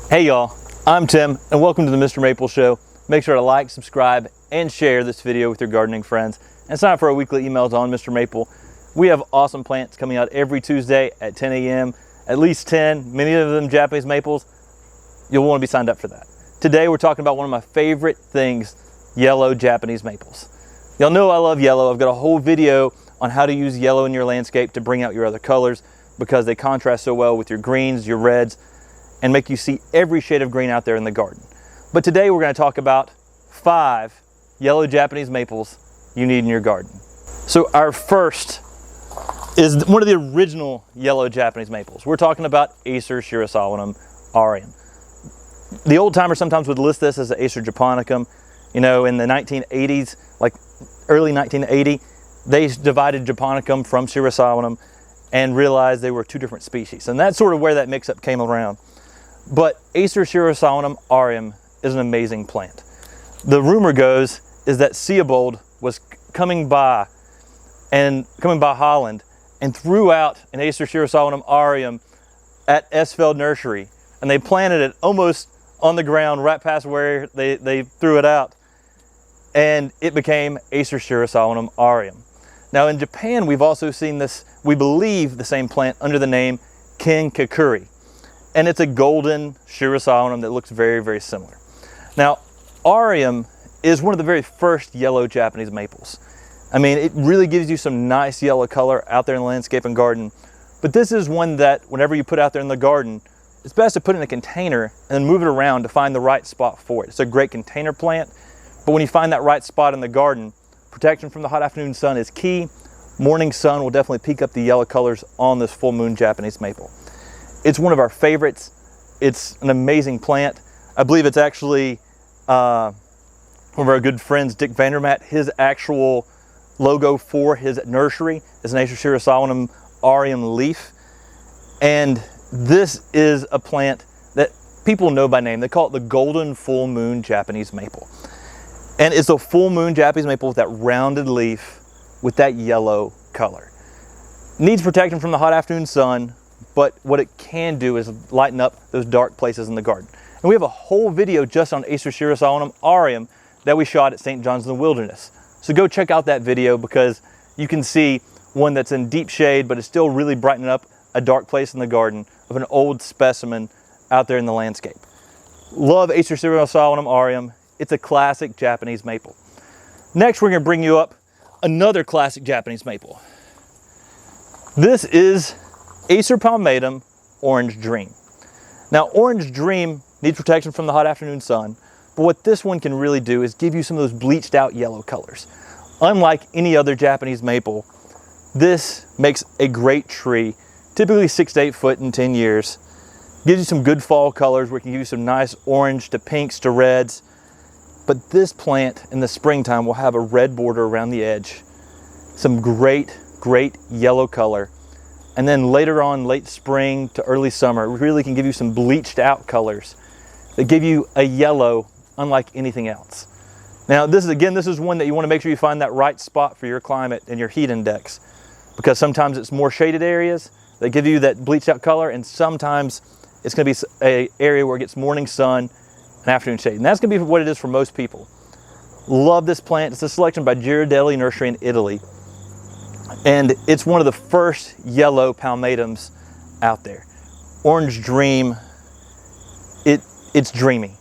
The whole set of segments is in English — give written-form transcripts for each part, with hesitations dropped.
Hey y'all, I'm Tim and welcome to the Mr. Maple Show. Make sure to like, subscribe, and share this video with your gardening friends. And sign up for our weekly emails on Mr. Maple. We have awesome plants coming out every Tuesday at 10 a.m. At least 10, many of them Japanese maples. You'll want to be signed up for that. Today we're talking about one of my favorite things, yellow Japanese maples. Y'all know I love yellow. I've got a whole video on how to use yellow in your landscape to bring out your other colors because they contrast so well with your greens, your reds, and make you see every shade of green out there in the garden. But today we're going to talk about 5 yellow Japanese maples you need in your garden. So our first is one of the original yellow Japanese maples. We're talking about ACER SHIRASAWANUM AUREUM. The old timers sometimes would list this as the ACER japonicum. You know, in the 1980s, like early 1980, they divided japonicum from SHIRASAWANUM and realized they were 2 different species. And that's sort of where that mix-up came around. But ACER SHIRASAWANUM AUREUM is an amazing plant. The rumor goes is that Seabold was coming by Holland and threw out an ACER SHIRASAWANUM AUREUM at Esfeld Nursery, and they planted it almost on the ground right past where they threw it out, and it became ACER SHIRASAWANUM AUREUM. Now in Japan we've also seen this, we believe, the same plant under the name Kinkakuri. And it's a golden SHIRASAWANUM that looks very, very similar. Now, AUREUM is one of the very first yellow Japanese maples. I mean, it really gives you some nice yellow color out there in the landscape and garden. But this is one that whenever you put out there in the garden, it's best to put it in a container and then move it around to find the right spot for it. It's a great container plant, but when you find that right spot in the garden, protection from the hot afternoon sun is key. Morning sun will definitely peak up the yellow colors on this full moon Japanese maple. It's one of our favorites. It's an amazing plant. I believe it's actually one of our good friends, Dick Vandermatt, his actual logo for his nursery is an ACER SHIRASAWANUM AUREUM leaf. And this is a plant that people know by name. They call it the golden full moon Japanese maple. And it's a full moon Japanese maple with that rounded leaf with that yellow color. Needs protection from the hot afternoon sun, but what it can do is lighten up those dark places in the garden. And we have a whole video just on ACER SHIRASAWANUM AUREUM that we shot at St. John's in the Wilderness. So go check out that video because you can see one that's in deep shade, but it's still really brightening up a dark place in the garden of an old specimen out there in the landscape. Love ACER SHIRASAWANUM AUREUM. It's a classic Japanese maple. Next, we're going to bring you up another classic Japanese maple. This is ACER PALMATUM Orange Dream. Now, Orange Dream needs protection from the hot afternoon sun, but what this one can really do is give you some of those bleached out yellow colors. Unlike any other Japanese maple, this makes a great tree, typically 6 to 8 foot in 10 years. Gives you some good fall colors where it can give you some nice orange to pinks to reds. But this plant in the springtime will have a red border around the edge, some great yellow color. And then later on, late spring to early summer, it really can give you some bleached out colors that give you a yellow unlike anything else. Now this is one that you want to make sure you find that right spot for your climate and your heat index, because sometimes it's more shaded areas that give you that bleached out color, and sometimes it's going to be an area where it gets morning sun and afternoon shade. And that's going to be what it is for most people. Love this plant. It's a selection by Ghirardelli Nursery in Italy. And it's one of the first yellow palmatums out there. Orange Dream, it's dreamy.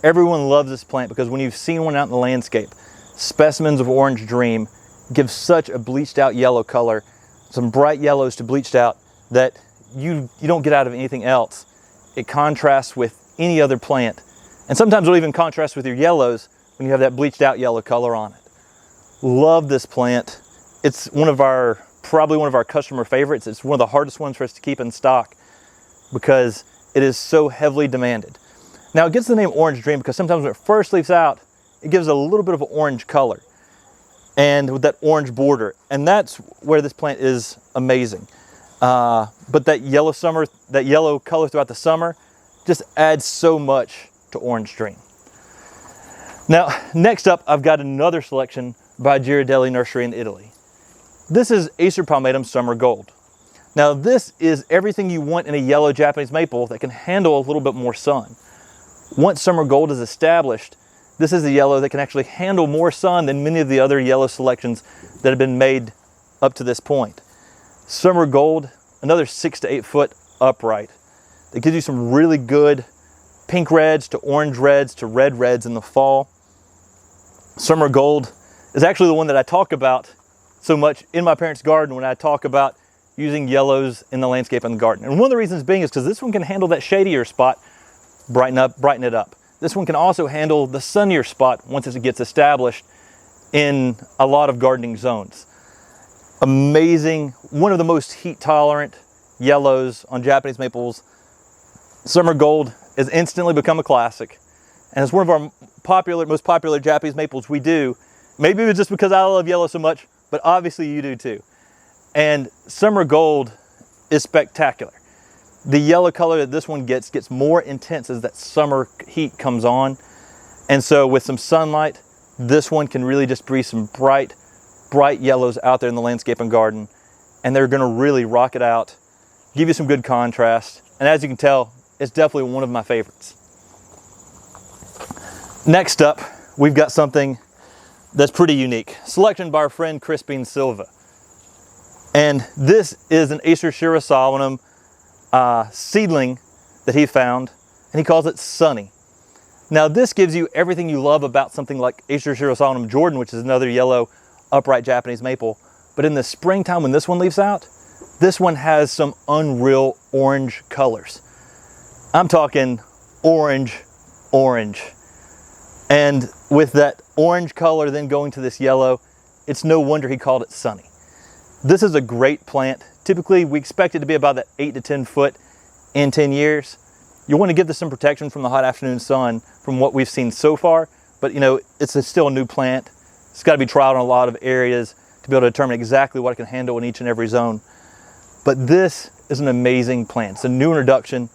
Everyone loves this plant because when you've seen one out in the landscape, specimens of Orange Dream give such a bleached out yellow color, some bright yellows to bleached out that you don't get out of anything else. It contrasts with any other plant. And sometimes it'll even contrast with your yellows when you have that bleached out yellow color on it. Love this plant. It's probably one of our customer favorites. It's one of the hardest ones for us to keep in stock because it is so heavily demanded. Now it gets the name Orange Dream because sometimes when it first leaves out, it gives a little bit of an orange color and with that orange border. And that's where this plant is amazing. But that yellow color throughout the summer just adds so much to Orange Dream. Now, next up, I've got another selection by Ghirardelli Nursery in Italy. This is ACER Palmatum Summer Gold. Now this is everything you want in a yellow Japanese maple that can handle a little bit more sun. Once summer gold is established, this is a yellow that can actually handle more sun than many of the other yellow selections that have been made up to this point. Summer gold, another 6 to 8 foot upright. That gives you some really good pink reds to orange reds to red reds in the fall. Summer gold is actually the one that I talk about so much in my parents' garden when I talk about using yellows in the landscape and the garden. And one of the reasons being is because this one can handle that shadier spot, brighten it up. This one can also handle the sunnier spot once it gets established in a lot of gardening zones. Amazing, one of the most heat tolerant yellows on Japanese maples. Summer gold has instantly become a classic, and it's one of our most popular Japanese maples we do. Maybe it's just because I love yellow so much, but obviously you do too. And summer gold is spectacular. The yellow color that this one gets more intense as that summer heat comes on. And so with some sunlight, this one can really just breathe some bright yellows out there in the landscape and garden. And they're gonna really rock it out, give you some good contrast. And as you can tell, it's definitely one of my favorites. Next up, we've got something that's pretty unique. Selection by our friend Crispin Silva. And this is an ACER SHIRASAWANUM seedling that he found, and he calls it Sunny. Now this gives you everything you love about something like ACER SHIRASAWANUM Jordan, which is another yellow upright Japanese maple. But in the springtime when this one leaves out, this one has some unreal orange colors. I'm talking orange. And with that orange color then going to this yellow, it's no wonder he called it Sunny. This is a great plant. Typically, we expect it to be about that 8 to 10 foot in 10 years. You want to give this some protection from the hot afternoon sun from what we've seen so far, but you know, it's still a new plant. It's got to be trialed in a lot of areas to be able to determine exactly what it can handle in each and every zone. But this is an amazing plant. It's a new introduction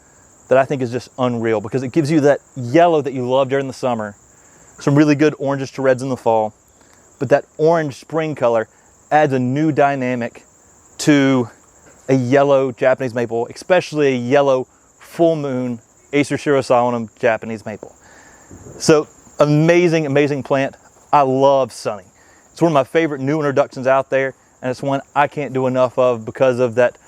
that I think is just unreal because it gives you that yellow that you love during the summer, some really good oranges to reds in the fall, but that orange spring color adds a new dynamic to a yellow Japanese maple, especially a yellow full moon ACER SHIRASAWANUM Japanese maple. So amazing plant. I love Sunny. It's one of my favorite new introductions out there, and it's one I can't do enough of because of that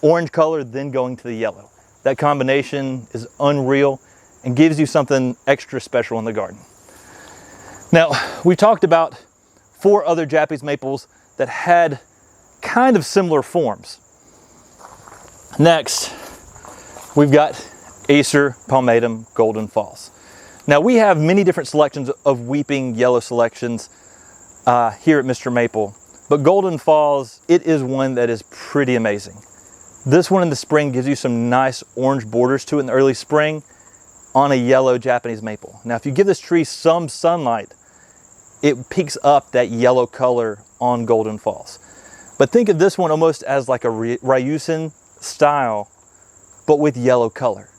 orange color then going to the yellow. That combination is unreal and gives you something extra special in the garden. Now, we talked about 4 other Japanese maples that had kind of similar forms. Next, we've got ACER Palmatum Golden Falls. Now we have many different selections of weeping yellow selections here at MrMaple, but Golden Falls, it is one that is pretty amazing. This one in the spring gives you some nice orange borders to it in the early spring on a yellow Japanese maple. Now if you give this tree some sunlight, it peaks up that yellow color on Golden Falls. But think of this one almost as like a Ryusen style, but with yellow color.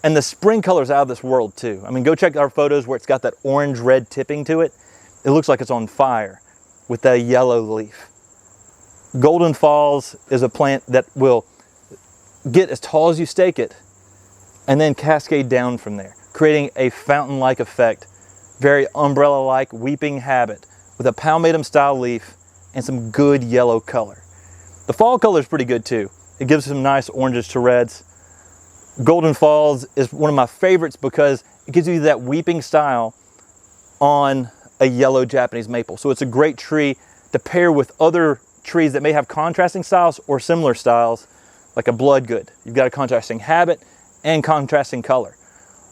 And the spring color is out of this world too. I mean, go check our photos where it's got that orange-red tipping to it. It looks like it's on fire with that yellow leaf. Golden Falls is a plant that will get as tall as you stake it and then cascade down from there, creating a fountain-like effect, very umbrella-like weeping habit with a palmatum style leaf and some good yellow color. The fall color is pretty good too. It gives some nice oranges to reds. Golden Falls is one of my favorites because it gives you that weeping style on a yellow Japanese maple. So it's a great tree to pair with other trees that may have contrasting styles or similar styles, like a bloodgood. You've got a contrasting habit and contrasting color.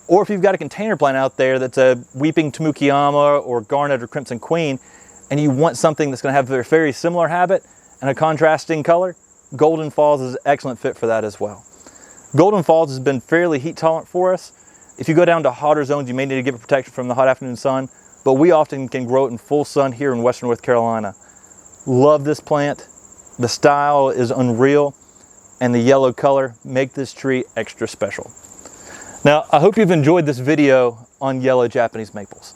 Or if you've got a container plant out there that's a weeping Tamukiyama or garnet or crimson queen, and you want something that's going to have a very similar habit and a contrasting color, Golden Falls is an excellent fit for that as well. Golden Falls has been fairly heat tolerant for us. If you go down to hotter zones, you may need to give it protection from the hot afternoon sun, but we often can grow it in full sun here in Western North Carolina. Love this plant. The style is unreal, and the yellow color make this tree extra special. Now, I hope you've enjoyed this video on yellow Japanese maples.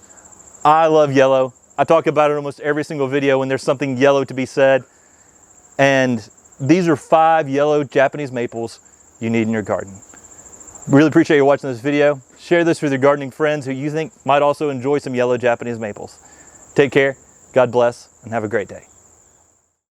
I love yellow. I talk about it almost every single video when there's something yellow to be said. And these are 5 yellow Japanese maples you need in your garden. Really appreciate you watching this video. Share this with your gardening friends who you think might also enjoy some yellow Japanese maples. Take care, God bless, and have a great day.